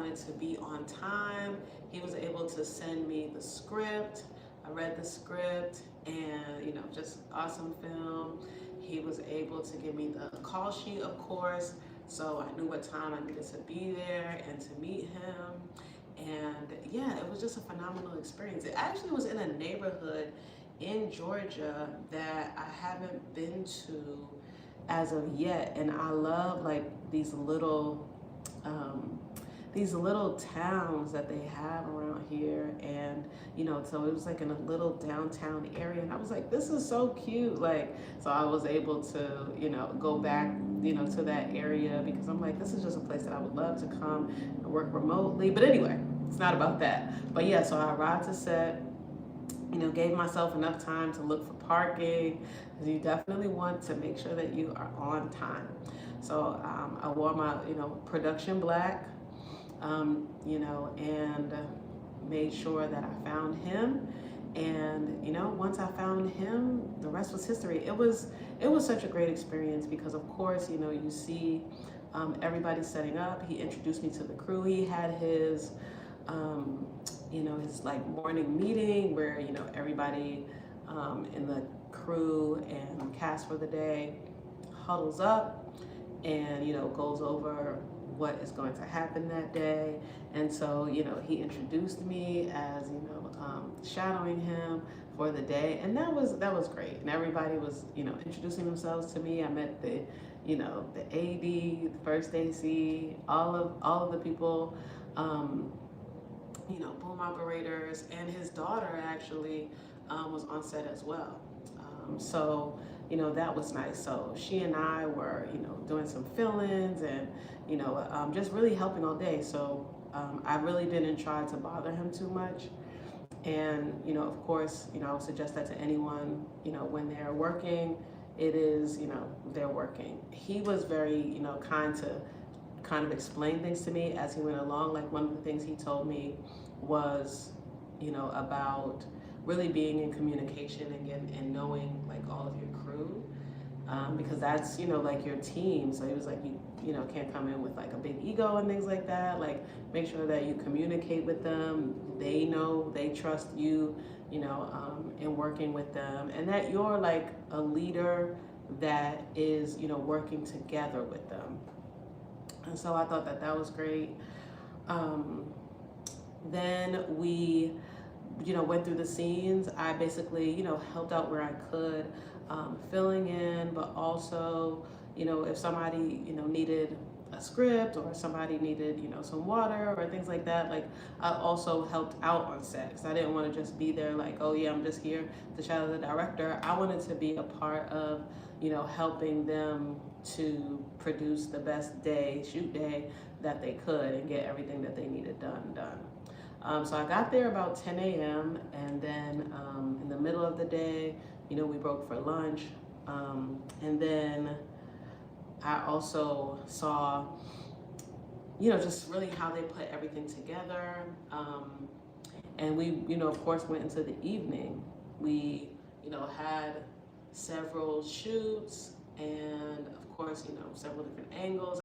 wanted to be on time. He was able to send me the script. I read the script and, just awesome film. He was able to give me the call sheet, of course, so I knew what time I needed to be there and to meet him. And yeah, it was just a phenomenal experience. It actually was in a neighborhood in Georgia that I haven't been to as of yet. And I love like these little towns that they have around here. And so it was like in a little downtown area, and I was like, this is so cute. Like, so I was able to go back to that area, because I'm like, this is just a place that I would love to come and work remotely. But anyway, it's not about that. But yeah, so I arrived to set, gave myself enough time to look for parking, because you definitely want to make sure that you are on time. So I wore my production black, and made sure that I found him. And once I found him, the rest was history. It was such a great experience, because of course you see everybody setting up. He introduced me to the crew. He had his his like morning meeting where everybody in the crew and cast for the day huddles up and goes over what is going to happen that day. And so he introduced me as shadowing him for the day, and that was great. And everybody was introducing themselves to me. I met the the AD, the first AC, all of the people, boom operators, and his daughter actually was on set as well. So that was nice. So she and I were doing some fill-ins and just really helping all day. So I really didn't try to bother him too much. And of course I would suggest that to anyone when they're working. It is they're working. He was very kind to kind of explain things to me as he went along. Like, one of the things he told me was about really being in communication and knowing like all of your crew, because that's like your team. So he was like, you can't come in with like a big ego and things like that. Like, make sure that you communicate with them. They know, they trust you, in working with them, and that you're like a leader that is working together with them. And so I thought that was great. Then we went through the scenes. I basically helped out where I could, filling in, but also if somebody needed a script, or somebody needed some water or things like that, like I also helped out on set, because I didn't want to just be there like, oh yeah, I'm just here to shadow the director. I wanted to be a part of helping them to produce the best shoot day that they could, and get everything that they needed done. So I got there about 10 a.m. and then in the middle of the day, we broke for lunch. And then I also saw, just really how they put everything together. And we, of course, went into the evening. We, had several shoots, and of course, several different angles.